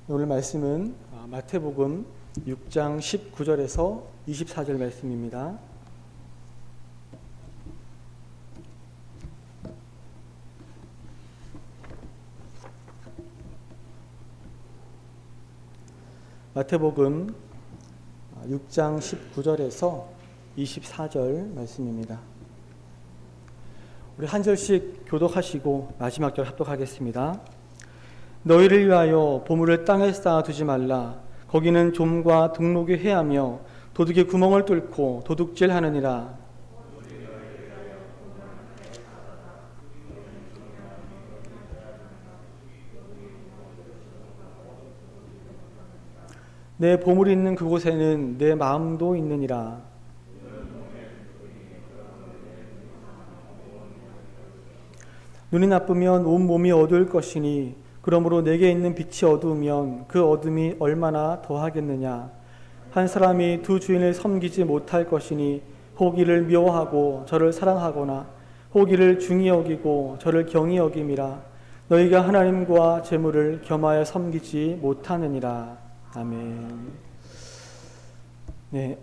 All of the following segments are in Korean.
오늘 말씀은 마태복음 6장 19절에서 24절 말씀입니다. 마태복음 6장 19절에서 24절 말씀입니다. 우리 한 절씩 교독하시고 마지막 절 합독하겠습니다. 너희를 위하여 보물을 땅에 쌓아두지 말라. 거기는 좀과 등록이 해하며 도둑이 구멍을 뚫고 도둑질하느니라. 내 보물이 있는 그곳에는 내 마음도 있느니라. 눈이 나쁘면 온 몸이 어두울 것이니 그러므로 내게 있는 빛이 어두우면 그 어둠이 얼마나 더하겠느냐. 한 사람이 두 주인을 섬기지 못할 것이니 혹 이를 미워하고 저를 사랑하거나 혹 이를 중히 여기고 저를 경히 여김이라. 너희가 하나님과 재물을 겸하여 섬기지 못하느니라. 아멘. 네.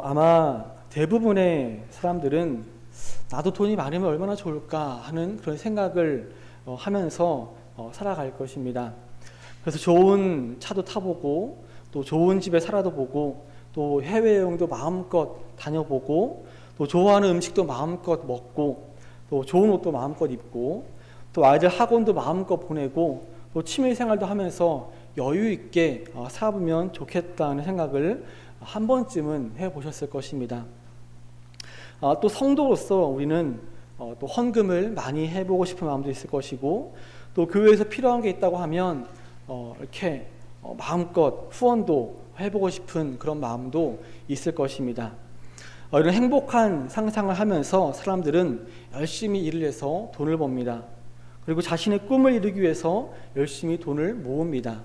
아마 대부분의 사람들은 나도 돈이 많으면 얼마나 좋을까 하는 그런 생각을 하면서 살아갈 것입니다. 그래서 좋은 차도 타보고 또 좋은 집에 살아도 보고 또 해외여행도 마음껏 다녀보고 또 좋아하는 음식도 마음껏 먹고 또 좋은 옷도 마음껏 입고 또 아이들 학원도 마음껏 보내고 또 취미생활도 하면서 여유 있게 살아보면 좋겠다는 생각을 한 번쯤은 해보셨을 것입니다. 또 성도로서 우리는 또 헌금을 많이 해보고 싶은 마음도 있을 것이고 또 교회에서 필요한 게 있다고 하면 이렇게 마음껏 후원도 해보고 싶은 그런 마음도 있을 것입니다. 이런 행복한 상상을 하면서 사람들은 열심히 일을 해서 돈을 법니다. 그리고 자신의 꿈을 이루기 위해서 열심히 돈을 모읍니다.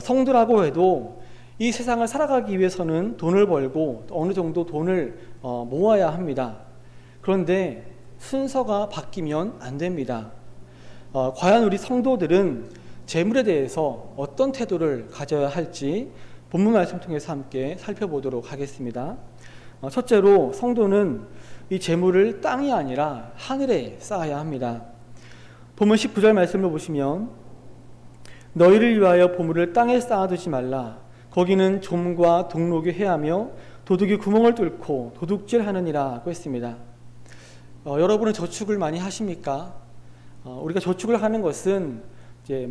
성도라고 해도 이 세상을 살아가기 위해서는 돈을 벌고 어느 정도 돈을 모아야 합니다. 그런데 순서가 바뀌면 안 됩니다. 과연 우리 성도들은 재물에 대해서 어떤 태도를 가져야 할지 본문 말씀 통해서 함께 살펴보도록 하겠습니다. 첫째로 성도는 이 재물을 땅이 아니라 하늘에 쌓아야 합니다. 본문 19절 말씀을 보시면 너희를 위하여 보물을 땅에 쌓아두지 말라. 거기는 좀과 등록이 해하며 도둑이 구멍을 뚫고 도둑질하느니라고 했습니다. 여러분은 저축을 많이 하십니까? 우리가 저축을 하는 것은 이제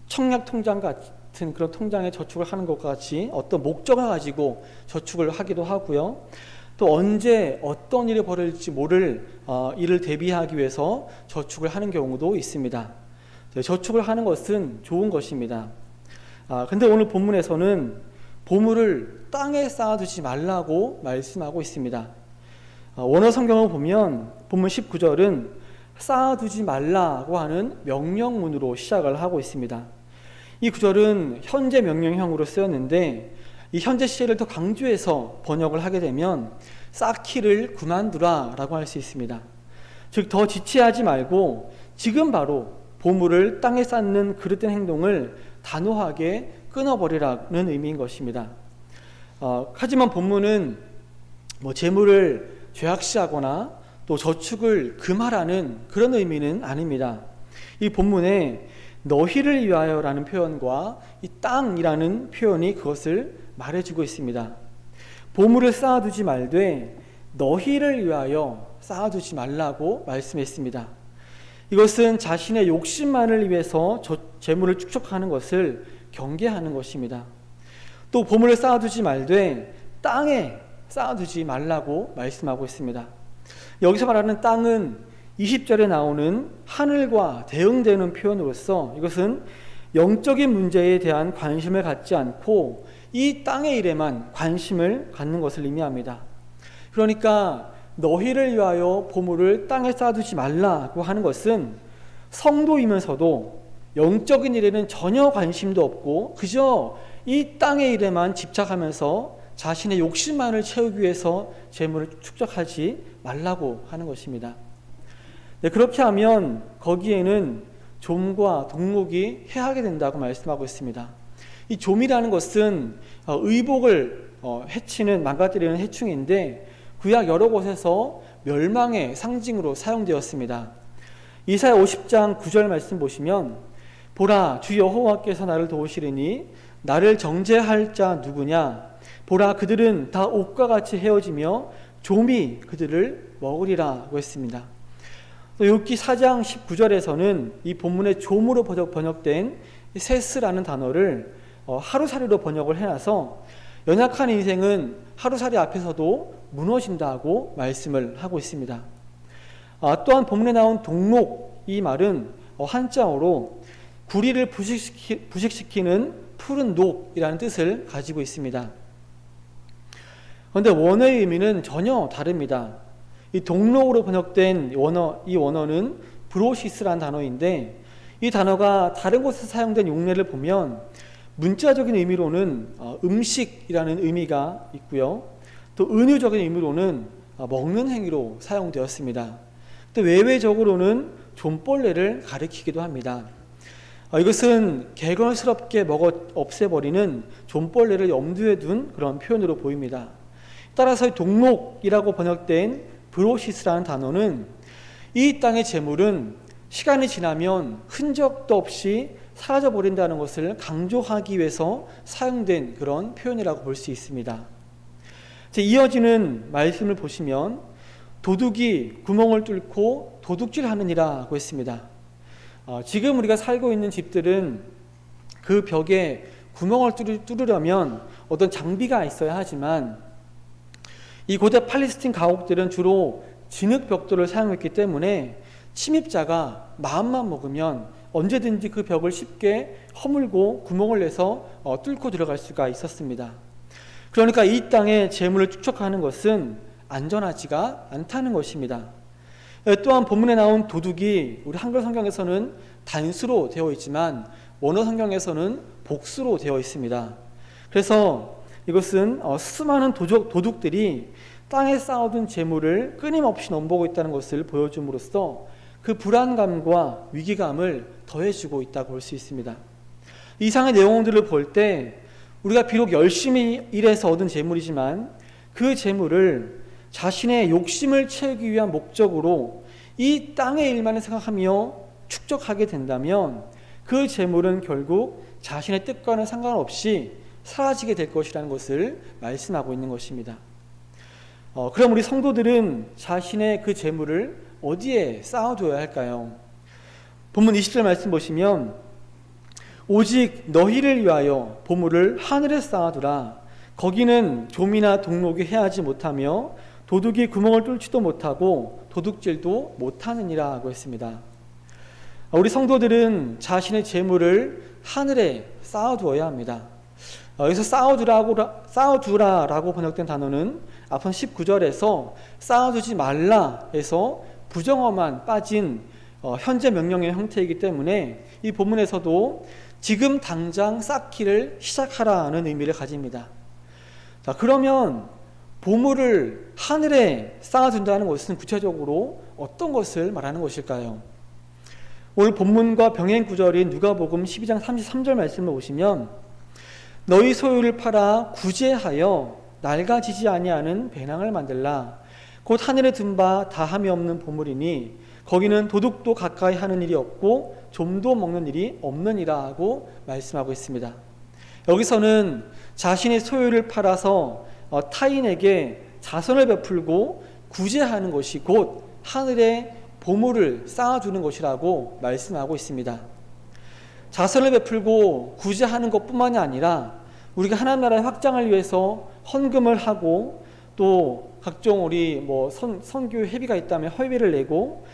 청약 통장 같은 그런 통장에 저축을 하는 것과 같이 어떤 목적을 가지고 저축을 하기도 하고요. 또 언제 어떤 일이 벌어질지 모를 일을 대비하기 위해서 저축을 하는 경우도 있습니다. 저축을 하는 것은 좋은 것입니다. 근데 오늘 본문에서는 보물을 땅에 쌓아두지 말라고 말씀하고 있습니다. 원어 성경을 보면 본문 19절은 쌓아두지 말라고 하는 명령문으로 시작을 하고 있습니다. 이 구절은 현재 명령형으로 쓰였는데 이 현재 시제를 더 강조해서 번역을 하게 되면 쌓기를 그만두라 라고 할 수 있습니다. 즉 더 지체하지 말고 지금 바로 보물을 땅에 쌓는 그릇된 행동을 단호하게 끊어버리라는 의미인 것입니다. 하지만 본문은 재물을 죄악시하거나 또 저축을 금하라는 그런 의미는 아닙니다. 이 본문에 너희를 위하여라는 표현과 이 땅이라는 표현이 그것을 말해주고 있습니다. 보물을 쌓아두지 말되 너희를 위하여 쌓아두지 말라고 말씀했습니다. 이것은 자신의 욕심만을 위해서 재물을 축적하는 것을 경계하는 것입니다. 또 보물을 쌓아두지 말되 땅에 쌓아두지 말라고 말씀하고 있습니다. 여기서 말하는 땅은 20절에 나오는 하늘과 대응되는 표현으로서 이것은 영적인 문제에 대한 관심을 갖지 않고 이 땅의 일에만 관심을 갖는 것을 의미합니다. 그러니까 너희를 위하여 보물을 땅에 쌓아두지 말라고 하는 것은 성도이면서도 영적인 일에는 전혀 관심도 없고 그저 이 땅의 일에만 집착하면서 자신의 욕심만을 채우기 위해서 재물을 축적하지 말라고 하는 것입니다. 네, 그렇게 하면 거기에는 좀과 동록이 해하게 된다고 말씀하고 있습니다. 이 좀이라는 것은 의복을 해치는, 망가뜨리는 해충인데 구약 여러 곳에서 멸망의 상징으로 사용되었습니다. 이사야 50장 9절 말씀 보시면 보라, 주 여호와께서 나를 도우시리니 나를 정죄할 자 누구냐? 보라, 그들은 다 옥과 같이 헤어지며 좀이 그들을 먹으리라고 했습니다. 또 욥기 4장 19절에서는 이 본문의 좀으로 번역된 세스라는 단어를 하루살이로 번역을 해놔서 연약한 인생은 하루살이 앞에서도 무너진다고 말씀을 하고 있습니다. 또한 본문에 나온 동록, 이 말은 한자어로 구리를 부식시키는 푸른 녹이라는 뜻을 가지고 있습니다. 그런데 원어의 의미는 전혀 다릅니다. 이 동록으로 번역된 이 원어는 브로시스라는 단어인데 이 단어가 다른 곳에서 사용된 용례를 보면 문자적인 의미로는 음식이라는 의미가 있고요. 또 은유적인 의미로는 먹는 행위로 사용되었습니다. 또 외외적으로는 좀벌레를 가리키기도 합니다. 이것은 개걸스럽게 없애버리는 좀벌레를 염두에 둔 그런 표현으로 보입니다. 따라서 동록이라고 번역된 브로시스라는 단어는 이 땅의 재물은 시간이 지나면 흔적도 없이 사라져버린다는 것을 강조하기 위해서 사용된 그런 표현이라고 볼 수 있습니다. 이어지는 말씀을 보시면 도둑이 구멍을 뚫고 도둑질하느니라고 했습니다. 지금 우리가 살고 있는 집들은 그 벽에 구멍을 뚫으려면 어떤 장비가 있어야 하지만 이 고대 팔레스틴 가옥들은 주로 진흙 벽돌을 사용했기 때문에 침입자가 마음만 먹으면 언제든지 그 벽을 쉽게 허물고 구멍을 내서 뚫고 들어갈 수가 있었습니다. 그러니까 이 땅에 재물을 축적하는 것은 안전하지가 않다는 것입니다. 또한 본문에 나온 도둑이 우리 한글 성경에서는 단수로 되어 있지만 원어 성경에서는 복수로 되어 있습니다. 그래서 이것은 수많은 도둑들이 땅에 쌓아둔 재물을 끊임없이 넘보고 있다는 것을 보여줌으로써 그 불안감과 위기감을 더해주고 있다고 볼 수 있습니다. 이상의 내용들을 볼 때 우리가 비록 열심히 일해서 얻은 재물이지만 그 재물을 자신의 욕심을 채우기 위한 목적으로 이 땅의 일만을 생각하며 축적하게 된다면 그 재물은 결국 자신의 뜻과는 상관없이 사라지게 될 것이라는 것을 말씀하고 있는 것입니다. 그럼 우리 성도들은 자신의 그 재물을 어디에 쌓아둬야 할까요? 본문 20절 말씀 보시면 오직 너희를 위하여 보물을 하늘에 쌓아두라. 거기는 좀이나 동록이 해하지 못하며 도둑이 구멍을 뚫지도 못하고 도둑질도 못하느니라 하고 했습니다. 우리 성도들은 자신의 재물을 하늘에 쌓아두어야 합니다. 여기서 쌓아두라라고 번역된 단어는 앞선 19절에서 쌓아두지 말라에서 부정어만 빠진 현재 명령의 형태이기 때문에 이 본문에서도 지금 당장 쌓기를 시작하라는 의미를 가집니다. 자, 그러면 보물을 하늘에 쌓아둔다는 것은 구체적으로 어떤 것을 말하는 것일까요? 오늘 본문과 병행 구절인 누가복음 12장 33절 말씀을 보시면 너희 소유를 팔아 구제하여 낡아지지 아니하는 배낭을 만들라. 곧 하늘에 든 바 다함이 없는 보물이니 거기는 도둑도 가까이 하는 일이 없고 좀도 먹는 일이 없느니라 하고 말씀하고 있습니다. 여기서는 자신의 소유를 팔아서 타인에게 자선을 베풀고 구제하는 것이 곧 하늘에 보물을 쌓아두는 것이라고 말씀하고 있습니다. 자선을 베풀고 구제하는 것뿐만이 아니라 우리가 하나님 나라의 확장을 위해서 헌금을 하고 또 각종 우리 선교 회비가 있다면 회비를 내고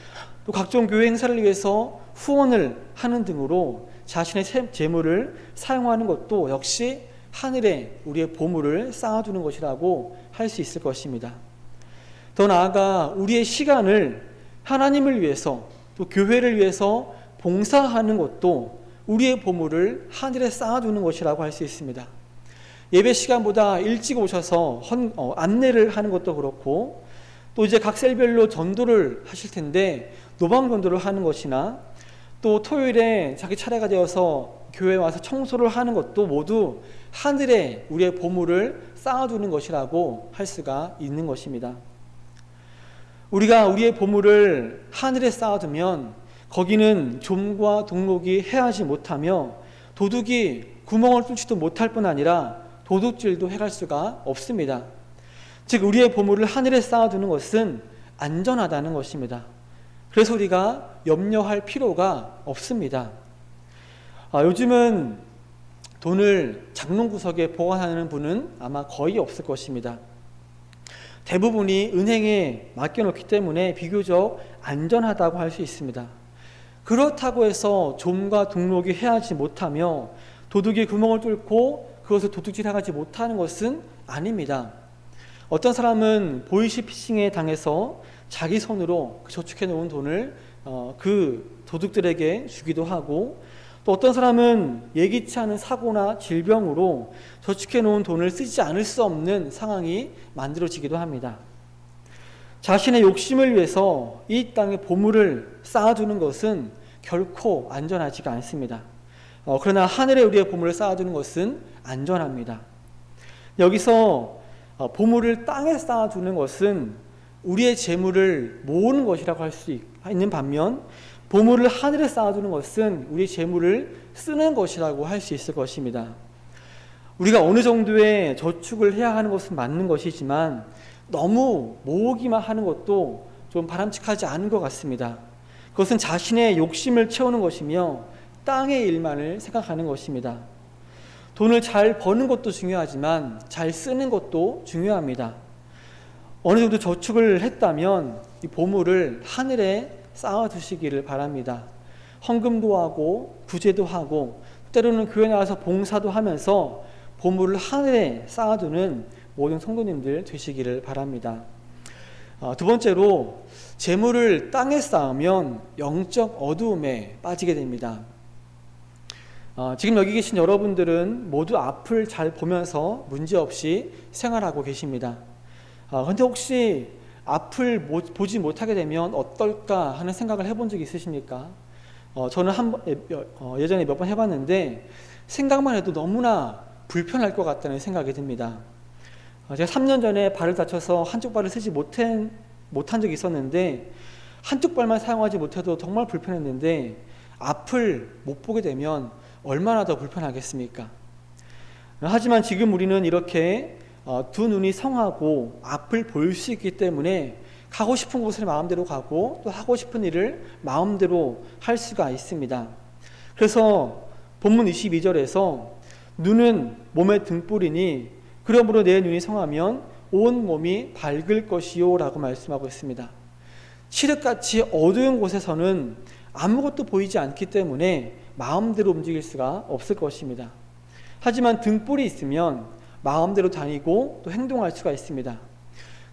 또 각종 교회 행사를 위해서 후원을 하는 등으로 자신의 재물을 사용하는 것도 역시 하늘에 우리의 보물을 쌓아두는 것이라고 할 수 있을 것입니다. 더 나아가 우리의 시간을 하나님을 위해서 또 교회를 위해서 봉사하는 것도 우리의 보물을 하늘에 쌓아두는 것이라고 할 수 있습니다. 예배 시간보다 일찍 오셔서 안내를 하는 것도 그렇고 또 이제 각 셀별로 전도를 하실 텐데 노방 전도를 하는 것이나 또 토요일에 자기 차례가 되어서 교회에 와서 청소를 하는 것도 모두 하늘에 우리의 보물을 쌓아두는 것이라고 할 수가 있는 것입니다. 우리가 우리의 보물을 하늘에 쌓아두면 거기는 좀과 동록이 해하지 못하며 도둑이 구멍을 뚫지도 못할 뿐 아니라 도둑질도 해갈 수가 없습니다. 즉 우리의 보물을 하늘에 쌓아두는 것은 안전하다는 것입니다. 그래서 우리가 염려할 필요가 없습니다. 요즘은 돈을 장롱구석에 보관하는 분은 아마 거의 없을 것입니다. 대부분이 은행에 맡겨놓기 때문에 비교적 안전하다고 할 수 있습니다. 그렇다고 해서 좀과 동록이 해하지 못하며 도둑이 구멍을 뚫고 그것을 도둑질하지 못하는 것은 아닙니다. 어떤 사람은 보이시피싱에 당해서 자기 손으로 저축해 놓은 돈을 그 도둑들에게 주기도 하고, 또 어떤 사람은 예기치 않은 사고나 질병으로 저축해 놓은 돈을 쓰지 않을 수 없는 상황이 만들어지기도 합니다. 자신의 욕심을 위해서 이 땅에 보물을 쌓아두는 것은 결코 안전하지가 않습니다. 그러나 하늘에 우리의 보물을 쌓아두는 것은 안전합니다. 여기서 보물을 땅에 쌓아두는 것은 우리의 재물을 모으는 것이라고 할 수 있는 반면, 보물을 하늘에 쌓아두는 것은 우리의 재물을 쓰는 것이라고 할 수 있을 것입니다. 우리가 어느 정도의 저축을 해야 하는 것은 맞는 것이지만 너무 모으기만 하는 것도 좀 바람직하지 않은 것 같습니다. 그것은 자신의 욕심을 채우는 것이며 땅의 일만을 생각하는 것입니다. 돈을 잘 버는 것도 중요하지만 잘 쓰는 것도 중요합니다. 어느 정도 저축을 했다면 이 보물을 하늘에 쌓아두시기를 바랍니다. 헌금도 하고 구제도 하고 때로는 교회 나와서 봉사도 하면서 보물을 하늘에 쌓아두는 모든 성도님들 되시기를 바랍니다. 두 번째로, 재물을 땅에 쌓으면 영적 어두움에 빠지게 됩니다. 지금 여기 계신 여러분들은 모두 앞을 잘 보면서 문제없이 생활하고 계십니다. 그런데 혹시 앞을 보지 못하게 되면 어떨까 하는 생각을 해본 적이 있으십니까? 저는 예전에 몇 번 해봤는데 생각만 해도 너무나 불편할 것 같다는 생각이 듭니다. 제가 3년 전에 발을 다쳐서 한쪽 발을 쓰지 못한 적이 있었는데 한쪽 발만 사용하지 못해도 정말 불편했는데 앞을 못 보게 되면 얼마나 더 불편하겠습니까? 하지만 지금 우리는 이렇게 두 눈이 성하고 앞을 볼 수 있기 때문에 가고 싶은 곳을 마음대로 가고 또 하고 싶은 일을 마음대로 할 수가 있습니다. 그래서 본문 22절에서 눈은 몸의 등불이니 그러므로 내 눈이 성하면 온 몸이 밝을 것이요 라고 말씀하고 있습니다. 칠흑같이 어두운 곳에서는 아무것도 보이지 않기 때문에 마음대로 움직일 수가 없을 것입니다. 하지만 등불이 있으면 마음대로 다니고 또 행동할 수가 있습니다.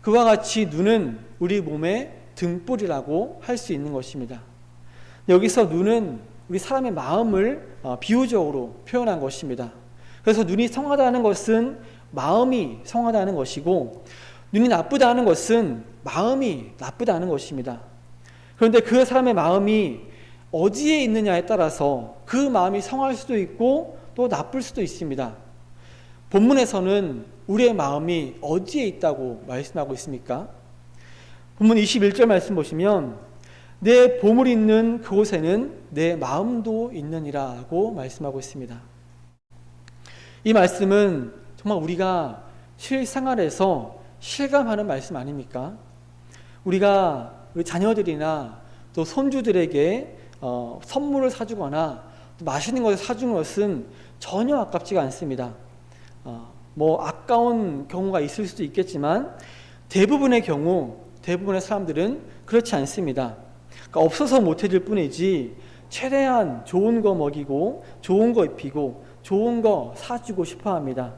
그와 같이 눈은 우리 몸의 등불이라고 할 수 있는 것입니다. 여기서 눈은 우리 사람의 마음을 비유적으로 표현한 것입니다. 그래서 눈이 성하다는 것은 마음이 성하다는 것이고, 눈이 나쁘다는 것은 마음이 나쁘다는 것입니다. 그런데 그 사람의 마음이 어디에 있느냐에 따라서 그 마음이 성할 수도 있고 또 나쁠 수도 있습니다. 본문에서는 우리의 마음이 어디에 있다고 말씀하고 있습니까? 본문 21절 말씀 보시면 내 보물이 있는 그곳에는 내 마음도 있느니라고 말씀하고 있습니다. 이 말씀은 정말 우리가 실생활에서 실감하는 말씀 아닙니까? 우리가 우리 자녀들이나 또 손주들에게 선물을 사주거나 또 맛있는 것을 사주는 것은 전혀 아깝지가 않습니다. 아까운 경우가 있을 수도 있겠지만 대부분의 경우, 대부분의 사람들은 그렇지 않습니다. 그러니까 없어서 못해줄 뿐이지 최대한 좋은 거 먹이고 좋은 거 입히고 좋은 거 사주고 싶어 합니다.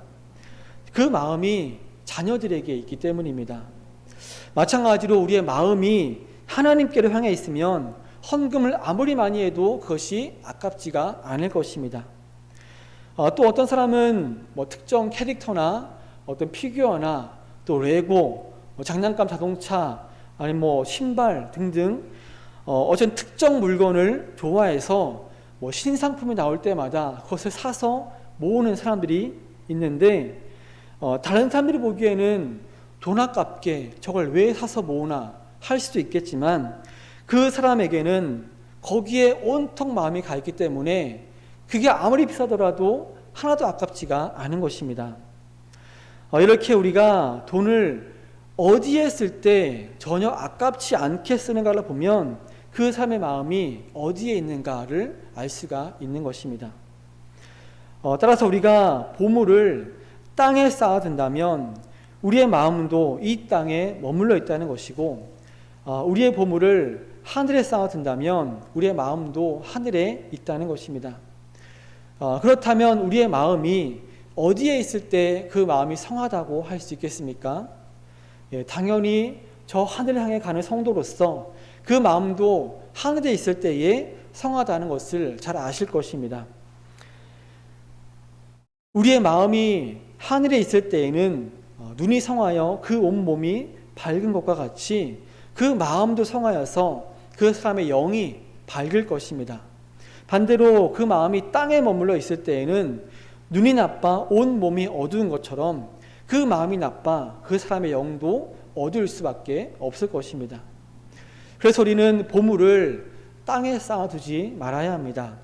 그 마음이 자녀들에게 있기 때문입니다. 마찬가지로 우리의 마음이 하나님께로 향해 있으면 헌금을 아무리 많이 해도 그것이 아깝지가 않을 것입니다. 또 어떤 사람은 특정 캐릭터나 어떤 피규어나 또 레고, 장난감 자동차, 아니면 신발 등등 어떤 특정 물건을 좋아해서 뭐 신상품이 나올 때마다 그것을 사서 모으는 사람들이 있는데 다른 사람들이 보기에는 돈 아깝게 저걸 왜 사서 모으나 할 수도 있겠지만 그 사람에게는 거기에 온통 마음이 가 있기 때문에 그게 아무리 비싸더라도 하나도 아깝지가 않은 것입니다. 이렇게 우리가 돈을 어디에 쓸 때 전혀 아깝지 않게 쓰는가를 보면 그 사람의 마음이 어디에 있는가를 알 수가 있는 것입니다. 따라서 우리가 보물을 땅에 쌓아둔다면 우리의 마음도 이 땅에 머물러 있다는 것이고, 우리의 보물을 하늘에 쌓아둔다면 우리의 마음도 하늘에 있다는 것입니다. 그렇다면 우리의 마음이 어디에 있을 때 그 마음이 성하다고 할 수 있겠습니까? 당연히 저 하늘을 향해 가는 성도로서 그 마음도 하늘에 있을 때에 성하다는 것을 잘 아실 것입니다. 우리의 마음이 하늘에 있을 때에는 눈이 성하여 그 온몸이 밝은 것과 같이 그 마음도 성하여서 그 사람의 영이 밝을 것입니다. 반대로 그 마음이 땅에 머물러 있을 때에는 눈이 나빠 온몸이 어두운 것처럼 그 마음이 나빠 그 사람의 영도 어두울 수밖에 없을 것입니다. 그래서 우리는 보물을 땅에 쌓아두지 말아야 합니다.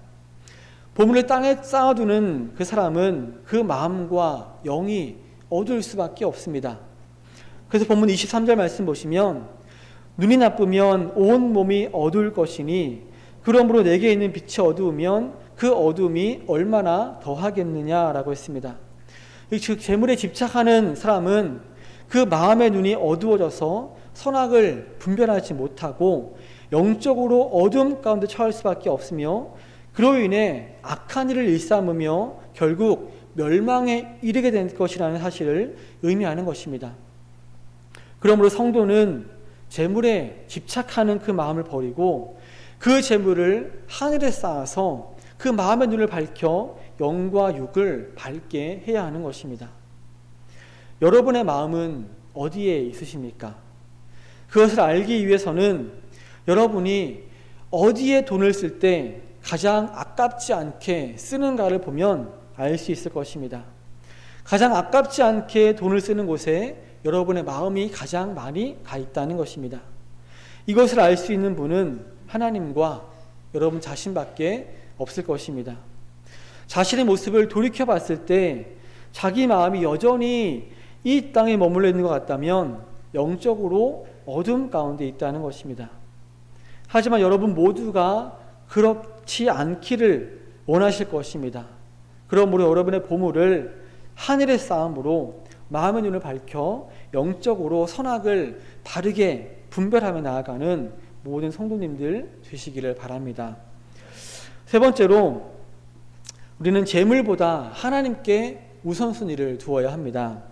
보물을 땅에 쌓아두는 그 사람은 그 마음과 영이 어두울 수밖에 없습니다. 그래서 본문 23절 말씀 보시면 눈이 나쁘면 온 몸이 어두울 것이니 그러므로 내게 있는 빛이 어두우면 그 어두움이 얼마나 더하겠느냐라고 했습니다. 즉 재물에 집착하는 사람은 그 마음의 눈이 어두워져서 선악을 분별하지 못하고 영적으로 어둠 가운데 처할 수밖에 없으며 그로 인해 악한 일을 일삼으며 결국 멸망에 이르게 될 것이라는 사실을 의미하는 것입니다. 그러므로 성도는 재물에 집착하는 그 마음을 버리고 그 재물을 하늘에 쌓아서 그 마음의 눈을 밝혀 영과 육을 밝게 해야 하는 것입니다. 여러분의 마음은 어디에 있으십니까? 그것을 알기 위해서는 여러분이 어디에 돈을 쓸 때 가장 아깝지 않게 쓰는가를 보면 알 수 있을 것입니다. 가장 아깝지 않게 돈을 쓰는 곳에 여러분의 마음이 가장 많이 가 있다는 것입니다. 이것을 알 수 있는 분은 하나님과 여러분 자신밖에 없을 것입니다. 자신의 모습을 돌이켜 봤을 때 자기 마음이 여전히 이 땅에 머물러 있는 것 같다면 영적으로 어둠 가운데 있다는 것입니다. 하지만 여러분 모두가 그렇지 않기를 원하실 것입니다. 그러므로 여러분의 보물을 하늘에 쌓음으로 마음의 눈을 밝혀 영적으로 선악을 바르게 분별하며 나아가는 모든 성도님들 되시기를 바랍니다. 세 번째로 우리는 재물보다 하나님께 우선순위를 두어야 합니다.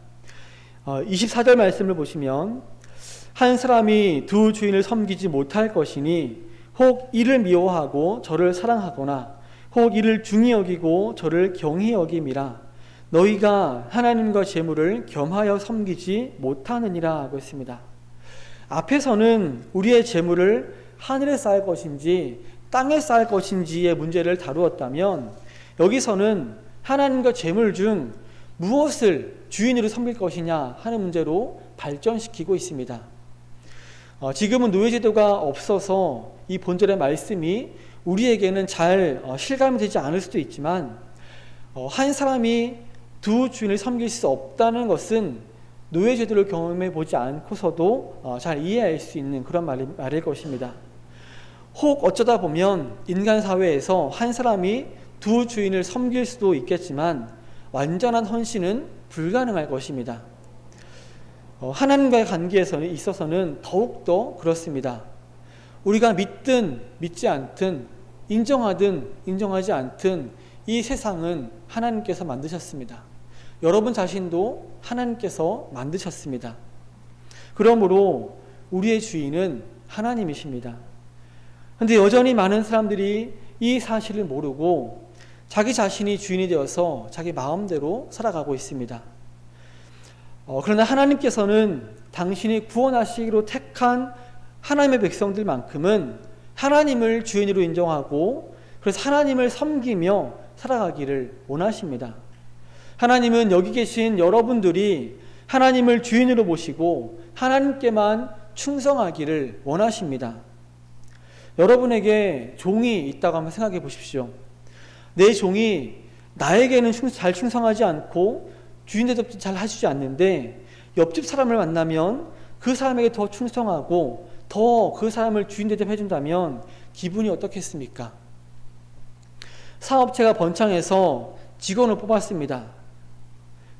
24절 말씀을 보시면 한 사람이 두 주인을 섬기지 못할 것이니 혹 이를 미워하고 저를 사랑하거나 혹 이를 중히 여기고 저를 경히 여김이라 너희가 하나님과 재물을 겸하여 섬기지 못하느니라 하고 있습니다. 앞에서는 우리의 재물을 하늘에 쌓을 것인지 땅에 쌓을 것인지의 문제를 다루었다면 여기서는 하나님과 재물 중 무엇을 주인으로 섬길 것이냐 하는 문제로 발전시키고 있습니다. 지금은 노예제도가 없어서 이 본절의 말씀이 우리에게는 잘 실감이 되지 않을 수도 있지만 한 사람이 두 주인을 섬길 수 없다는 것은 노예제도를 경험해 보지 않고서도 잘 이해할 수 있는 그런 말일 것입니다. 혹 어쩌다 보면 인간 사회에서 한 사람이 두 주인을 섬길 수도 있겠지만 완전한 헌신은 불가능할 것입니다. 하나님과의 관계에서 있어서는 더욱더 그렇습니다. 우리가 믿든 믿지 않든 인정하든 인정하지 않든 이 세상은 하나님께서 만드셨습니다. 여러분 자신도 하나님께서 만드셨습니다. 그러므로 우리의 주인은 하나님이십니다. 그런데 여전히 많은 사람들이 이 사실을 모르고 자기 자신이 주인이 되어서 자기 마음대로 살아가고 있습니다. 그러나 하나님께서는 당신이 구원하시기로 택한 하나님의 백성들만큼은 하나님을 주인으로 인정하고 그래서 하나님을 섬기며 살아가기를 원하십니다. 하나님은 여기 계신 여러분들이 하나님을 주인으로 모시고 하나님께만 충성하기를 원하십니다. 여러분에게 종이 있다고 한번 생각해 보십시오. 내 종이 나에게는 잘 충성하지 않고 주인 대접도 잘 해주지 않는데 옆집 사람을 만나면 그 사람에게 더 충성하고 더 그 사람을 주인 대접해 준다면 기분이 어떻겠습니까? 사업체가 번창해서 직원을 뽑았습니다.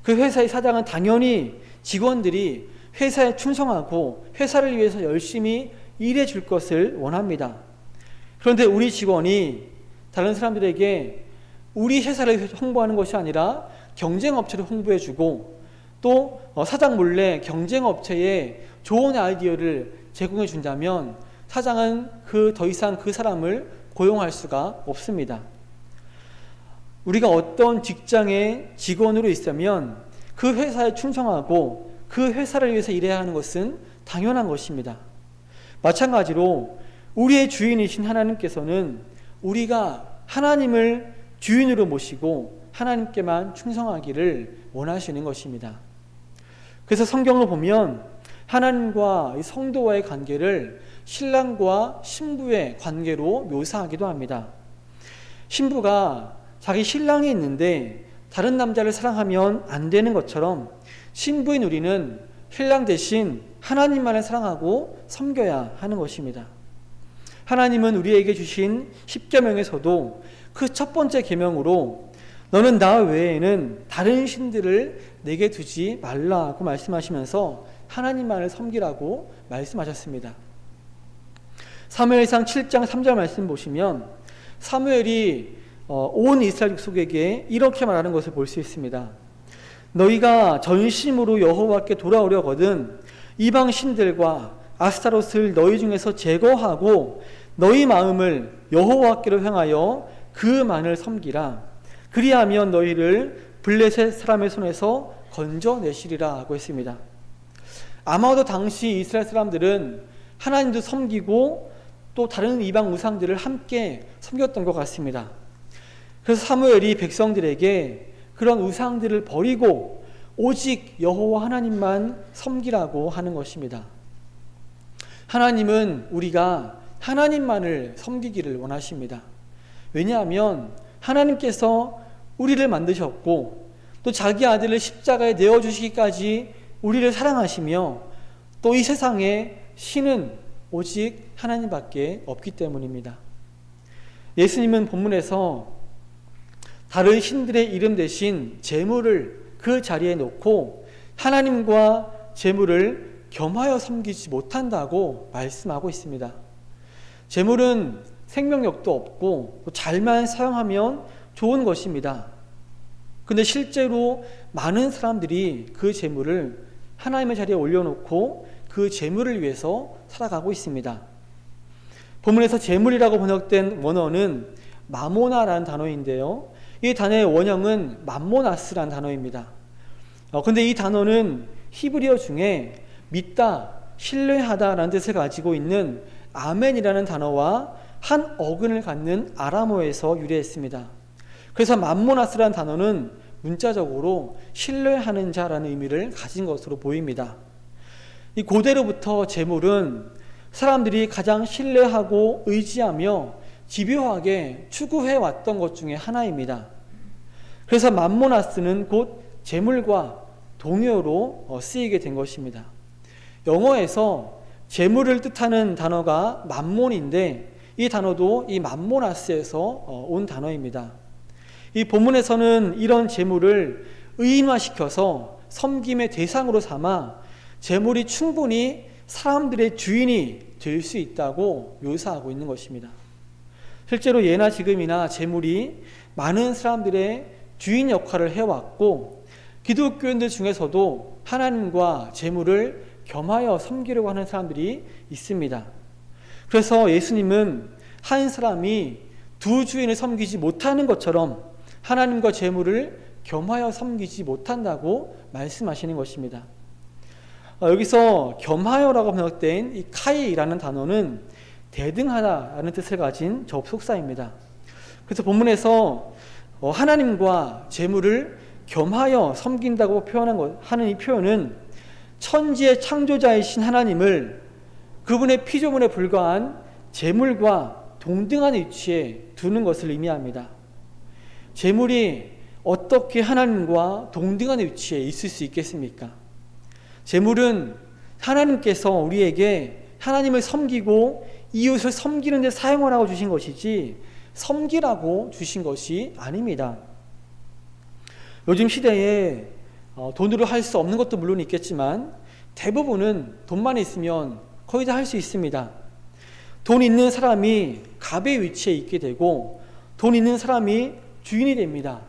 그 회사의 사장은 당연히 직원들이 회사에 충성하고 회사를 위해서 열심히 일해 줄 것을 원합니다. 그런데 우리 직원이 다른 사람들에게 우리 회사를 홍보하는 것이 아니라 경쟁업체를 홍보해주고 또 사장 몰래 경쟁업체에 좋은 아이디어를 제공해 준다면 사장은 더 이상 그 사람을 고용할 수가 없습니다. 우리가 어떤 직장의 직원으로 있으면 그 회사에 충성하고 그 회사를 위해서 일해야 하는 것은 당연한 것입니다. 마찬가지로 우리의 주인이신 하나님께서는 우리가 하나님을 주인으로 모시고 하나님께만 충성하기를 원하시는 것입니다. 그래서 성경을 보면 하나님과 성도와의 관계를 신랑과 신부의 관계로 묘사하기도 합니다. 신부가 자기 신랑이 있는데 다른 남자를 사랑하면 안 되는 것처럼 신부인 우리는 신랑 대신 하나님만을 사랑하고 섬겨야 하는 것입니다. 하나님은 우리에게 주신 십계명에서도 그 첫 번째 계명으로 너는 나 외에는 다른 신들을 내게 두지 말라고 말씀하시면서 하나님만을 섬기라고 말씀하셨습니다. 사무엘상 7장 3절 말씀 보시면 사무엘이 온 이스라엘 족속에게 이렇게 말하는 것을 볼 수 있습니다. 너희가 전심으로 여호와께 돌아오려거든 이방 신들과 아스타롯을 너희 중에서 제거하고 너희 마음을 여호와께로 향하여 그만을 섬기라. 그리하면 너희를 블레셋 사람의 손에서 건져내시리라 하고 있습니다. 아마도 당시 이스라엘 사람들은 하나님도 섬기고 또 다른 이방 우상들을 함께 섬겼던 것 같습니다. 그래서 사무엘이 백성들에게 그런 우상들을 버리고 오직 여호와 하나님만 섬기라고 하는 것입니다. 하나님은 우리가 하나님만을 섬기기를 원하십니다. 왜냐하면 하나님께서 우리를 만드셨고 또 자기 아들을 십자가에 내어주시기까지 우리를 사랑하시며 또 이 세상에 신은 오직 하나님밖에 없기 때문입니다. 예수님은 본문에서 다른 신들의 이름 대신 제물을 그 자리에 놓고 하나님과 제물을 겸하여 섬기지 못한다고 말씀하고 있습니다. 제물은 생명력도 없고 잘만 사용하면 좋은 것입니다. 근데 실제로 많은 사람들이 그 제물을 하나님의 자리에 올려놓고 그 제물을 위해서 살아가고 있습니다. 본문에서 제물이라고 번역된 원어는 마모나라는 단어인데요. 이 단어의 원형은 맘모나스라는 단어입니다. 근데 이 단어는 히브리어 중에 믿다, 신뢰하다라는 뜻을 가지고 있는 아멘이라는 단어와 한 어근을 갖는 아람어에서 유래했습니다. 그래서 맘모나스라는 단어는 문자적으로 신뢰하는 자라는 의미를 가진 것으로 보입니다. 이 고대로부터 제물은 사람들이 가장 신뢰하고 의지하며 집요하게 추구해 왔던 것 중에 하나입니다. 그래서 맘모나스는 곧 제물과 동요로 쓰이게 된 것입니다. 영어에서 제물을 뜻하는 단어가 맘몬인데 이 단어도 이 맘모나스에서 온 단어입니다. 이 본문에서는 이런 제물을 의인화시켜서 섬김의 대상으로 삼아 제물이 충분히 사람들의 주인이 될 수 있다고 묘사하고 있는 것입니다. 실제로 예나 지금이나 제물이 많은 사람들의 주인 역할을 해왔고 기독교인들 중에서도 하나님과 제물을 겸하여 섬기려고 하는 사람들이 있습니다. 그래서 예수님은 한 사람이 두 주인을 섬기지 못하는 것처럼 하나님과 제물을 겸하여 섬기지 못한다고 말씀하시는 것입니다. 여기서 겸하여라고 번역된 이 카이라는 단어는 대등하다라는 뜻을 가진 접속사입니다. 그래서 본문에서 하나님과 재물을 겸하여 섬긴다고 하는 이 표현은 천지의 창조자이신 하나님을 그분의 피조물에 불과한 재물과 동등한 위치에 두는 것을 의미합니다. 재물이 어떻게 하나님과 동등한 위치에 있을 수 있겠습니까? 재물은 하나님께서 우리에게 하나님을 섬기고 이웃을 섬기는 데 사용하라고 주신 것이지 섬기라고 주신 것이 아닙니다. 요즘 시대에 돈으로 할 수 없는 것도 물론 있겠지만 대부분은 돈만 있으면 거의 다 할 수 있습니다. 돈 있는 사람이 갑의 위치에 있게 되고 돈 있는 사람이 주인이 됩니다.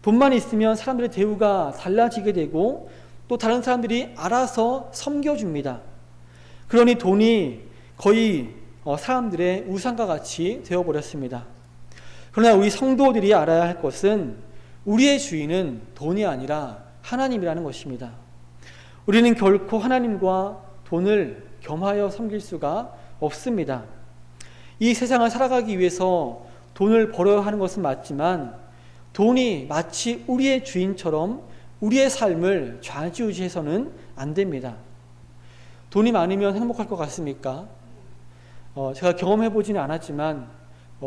돈만 있으면 사람들의 대우가 달라지게 되고 또 다른 사람들이 알아서 섬겨줍니다. 그러니 돈이 거의 사람들의 우상과 같이 되어버렸습니다. 그러나 우리 성도들이 알아야 할 것은 우리의 주인은 돈이 아니라 하나님이라는 것입니다. 우리는 결코 하나님과 돈을 겸하여 섬길 수가 없습니다. 이 세상을 살아가기 위해서 돈을 벌어야 하는 것은 맞지만 돈이 마치 우리의 주인처럼 우리의 삶을 좌지우지해서는 안 됩니다. 돈이 많으면 행복할 것 같습니까? 제가 경험해보지는 않았지만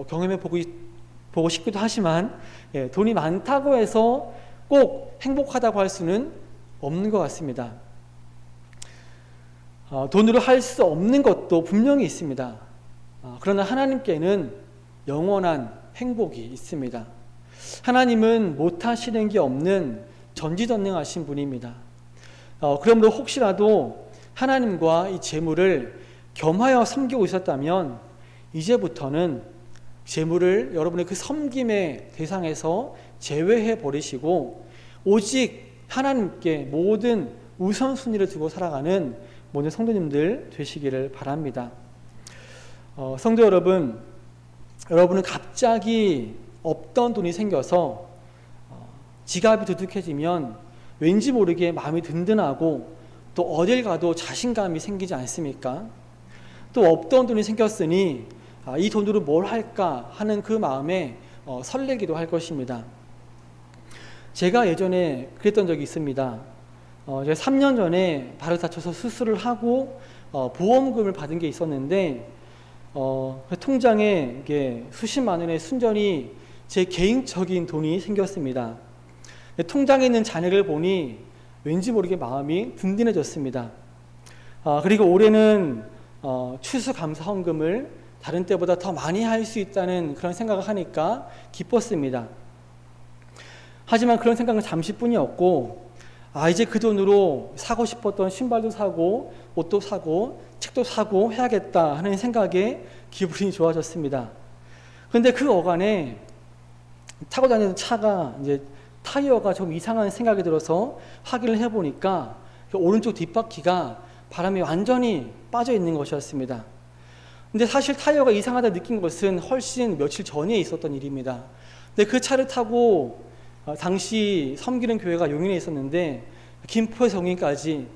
경험해보고 싶기도 하지만 돈이 많다고 해서 꼭 행복하다고 할 수는 없는 것 같습니다. 돈으로 할 수 없는 것도 분명히 있습니다. 그러나 하나님께는 영원한 행복이 있습니다. 하나님은 못하시는 게 없는 전지전능하신 분입니다. 그러므로 혹시라도 하나님과 이 재물을 겸하여 섬기고 있었다면 이제부터는 재물을 여러분의 그 섬김의 대상에서 제외해 버리시고 오직 하나님께 모든 우선순위를 두고 살아가는 모든 성도님들 되시기를 바랍니다. 성도 여러분, 여러분은 갑자기 없던 돈이 생겨서 지갑이 두둑해지면 왠지 모르게 마음이 든든하고 또 어딜 가도 자신감이 생기지 않습니까? 또 없던 돈이 생겼으니 이 돈으로 뭘 할까 하는 그 마음에 설레기도 할 것입니다. 제가 예전에 그랬던 적이 있습니다. 제가 3년 전에 발을 다쳐서 수술을 하고 보험금을 받은 게 있었는데 그 통장에 이게 수십만 원의 순전히 제 개인적인 돈이 생겼습니다. 통장에 있는 잔액을 보니 왠지 모르게 마음이 든든해졌습니다. 그리고 올해는 추수감사헌금을 다른 때보다 더 많이 할 수 있다는 그런 생각을 하니까 기뻤습니다. 하지만 그런 생각은 잠시뿐이었고 이제 그 돈으로 사고 싶었던 신발도 사고 옷도 사고 책도 사고 해야겠다 하는 생각에 기분이 좋아졌습니다. 그런데 그 어간에 타고 다니는 차가 이제 타이어가 좀 이상한 생각이 들어서 확인을 해보니까 오른쪽 뒷바퀴가 바람에 완전히 빠져 있는 것이었습니다. 근데 사실 타이어가 이상하다 느낀 것은 훨씬 며칠 전에 있었던 일입니다. 근데 그 차를 타고 당시 섬기는 교회가 용인에 있었는데 김포에서 용인까지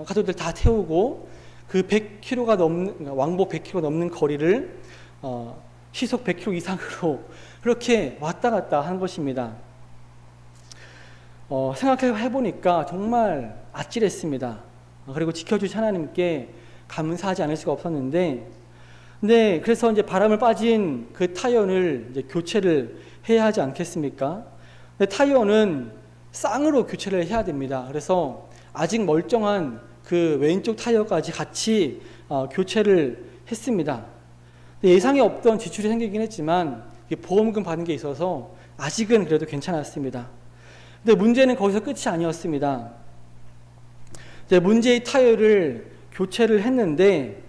가족들 다 태우고 그 100km가 넘는 왕복 100km 넘는 거리를 시속 100km 이상으로 그렇게 왔다 갔다 한 것입니다. 생각해 보니까 정말 아찔했습니다. 그리고 지켜주신 하나님께 감사하지 않을 수가 없었는데, 근데 그래서 이제 바람을 빠진 그 타이어를 이제 교체를 해야 하지 않겠습니까? 근데 타이어는 쌍으로 교체를 해야 됩니다. 그래서 아직 멀쩡한 그 왼쪽 타이어까지 같이 교체를 했습니다. 예상에 없던 지출이 생기긴 했지만 보험금 받은 게 있어서 아직은 그래도 괜찮았습니다. 근데 문제는 거기서 끝이 아니었습니다. 문제의 타이어를 교체를 했는데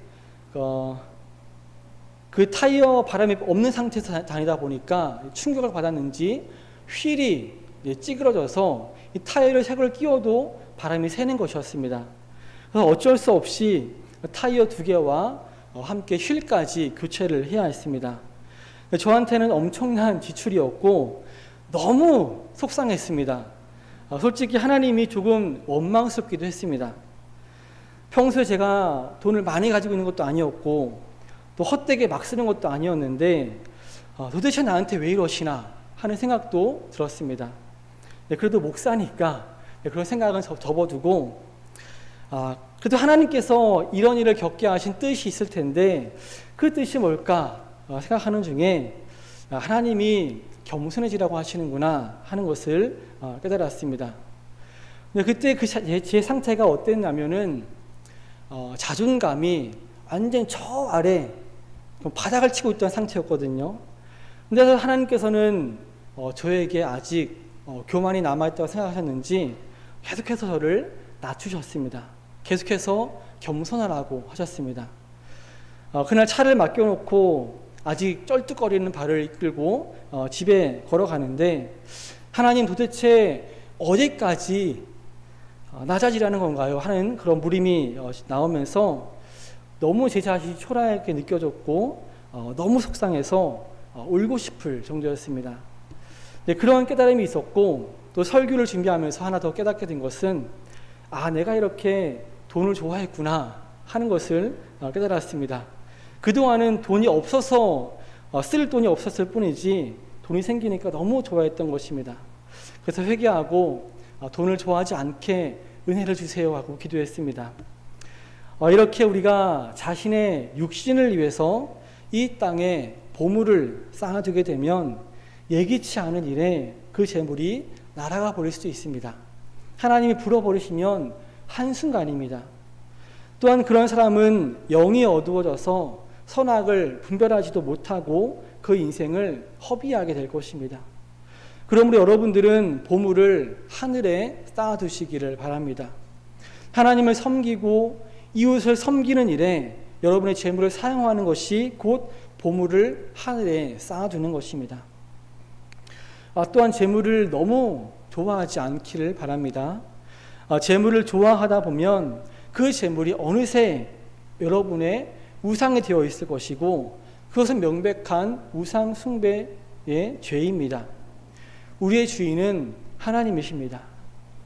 그 타이어 바람이 없는 상태에서 다니다 보니까 충격을 받았는지 휠이 찌그러져서 이 타이어를 새 걸 끼워도 바람이 새는 것이었습니다. 그래서 어쩔 수 없이 타이어 2개와 함께 휠까지 교체를 해야 했습니다. 저한테는 엄청난 지출이었고 너무 속상했습니다. 솔직히 하나님이 조금 원망스럽기도 했습니다. 평소에 제가 돈을 많이 가지고 있는 것도 아니었고 또 헛되게 막 쓰는 것도 아니었는데 도대체 나한테 왜 이러시나 하는 생각도 들었습니다. 네, 그래도 목사니까 그런 생각은 접어두고 그래도 하나님께서 이런 일을 겪게 하신 뜻이 있을 텐데 그 뜻이 뭘까 생각하는 중에 하나님이 겸손해지라고 하시는구나 하는 것을 깨달았습니다. 근데 그때 제 상태가 어땠냐면은 자존감이 완전 저 아래 바닥을 치고 있던 상태였거든요. 근데 하나님께서는 저에게 아직 교만이 남아있다고 생각하셨는지 계속해서 저를 낮추셨습니다. 계속해서 겸손하라고 하셨습니다. 그날 차를 맡겨놓고 아직 쩔뚝거리는 발을 이끌고 집에 걸어가는데 하나님 도대체 어디까지 낮아지라는 건가요? 하는 그런 물음이 나오면서 너무 제 자신이 초라하게 느껴졌고 너무 속상해서 울고 싶을 정도였습니다. 네, 그런 깨달음이 있었고 또 설교를 준비하면서 하나 더 깨닫게 된 것은 내가 이렇게 돈을 좋아했구나 하는 것을 깨달았습니다. 그동안은 돈이 없어서 쓸 돈이 없었을 뿐이지 돈이 생기니까 너무 좋아했던 것입니다. 그래서 회개하고 돈을 좋아하지 않게 은혜를 주세요 하고 기도했습니다. 이렇게 우리가 자신의 육신을 위해서 이 땅에 보물을 쌓아두게 되면 예기치 않은 일에 그 재물이 날아가 버릴 수도 있습니다. 하나님이 불어버리시면 한순간입니다. 또한 그런 사람은 영이 어두워져서 선악을 분별하지도 못하고 그 인생을 허비하게 될 것입니다. 그러므로 여러분들은 보물을 하늘에 쌓아두시기를 바랍니다. 하나님을 섬기고 이웃을 섬기는 일에 여러분의 재물을 사용하는 것이 곧 보물을 하늘에 쌓아두는 것입니다. 또한 재물을 너무 좋아하지 않기를 바랍니다. 재물을 좋아하다 보면 그 재물이 어느새 여러분의 우상이 되어 있을 것이고 그것은 명백한 우상 숭배의 죄입니다. 우리의 주인은 하나님이십니다.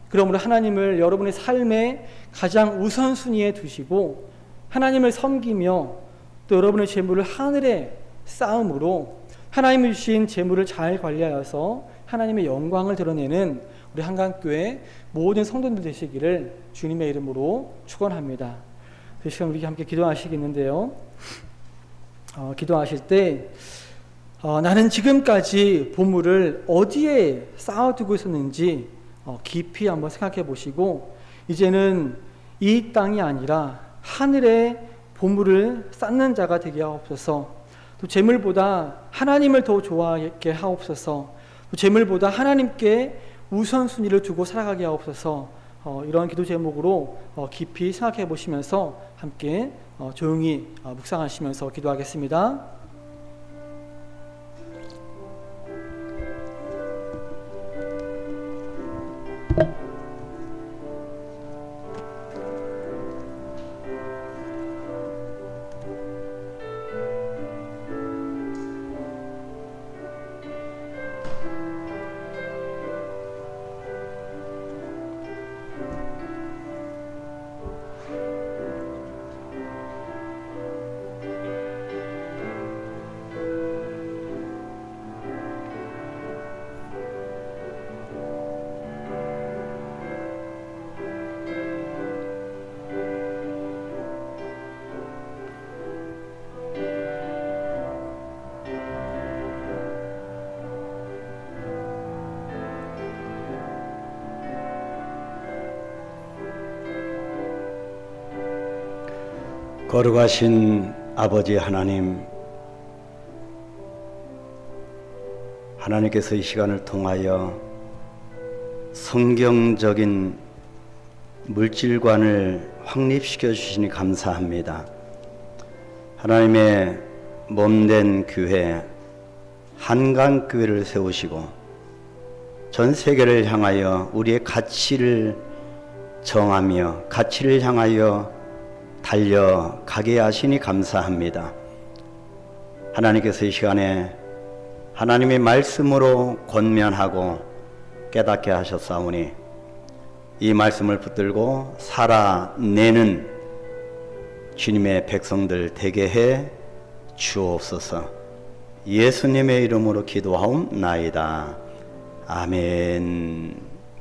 그러므로 하나님을 여러분의 삶의 가장 우선순위에 두시고 하나님을 섬기며 또 여러분의 재물을 하늘에 쌓음으로 하나님이 주신 재물을 잘 관리하여서 하나님의 영광을 드러내는 우리 한강교회 모든 성도들 되시기를 주님의 이름으로 축원합니다. 그 시간 우리 함께 기도하시겠는데요. 기도하실 때 나는 지금까지 보물을 어디에 쌓아두고 있었는지 깊이 한번 생각해 보시고 이제는 이 땅이 아니라 하늘에 보물을 쌓는 자가 되게 하옵소서. 또 재물보다 하나님을 더 좋아하게 하옵소서. 또 재물보다 하나님께 우선순위를 두고 살아가게 하옵소서. 이런 기도 제목으로 깊이 생각해 보시면서 함께 조용히 묵상하시면서 기도하겠습니다. 거룩하신 아버지 하나님, 하나님께서 이 시간을 통하여 성경적인 물질관을 확립시켜 주시니 감사합니다. 하나님의 몸된 교회 한강교회를 세우시고 전 세계를 향하여 우리의 가치를 정하며 가치를 향하여 달려가게 하시니 감사합니다. 하나님께서 이 시간에 하나님의 말씀으로 권면하고 깨닫게 하셨사오니 이 말씀을 붙들고 살아내는 주님의 백성들 되게 해 주옵소서. 예수님의 이름으로 기도하옵나이다. 아멘.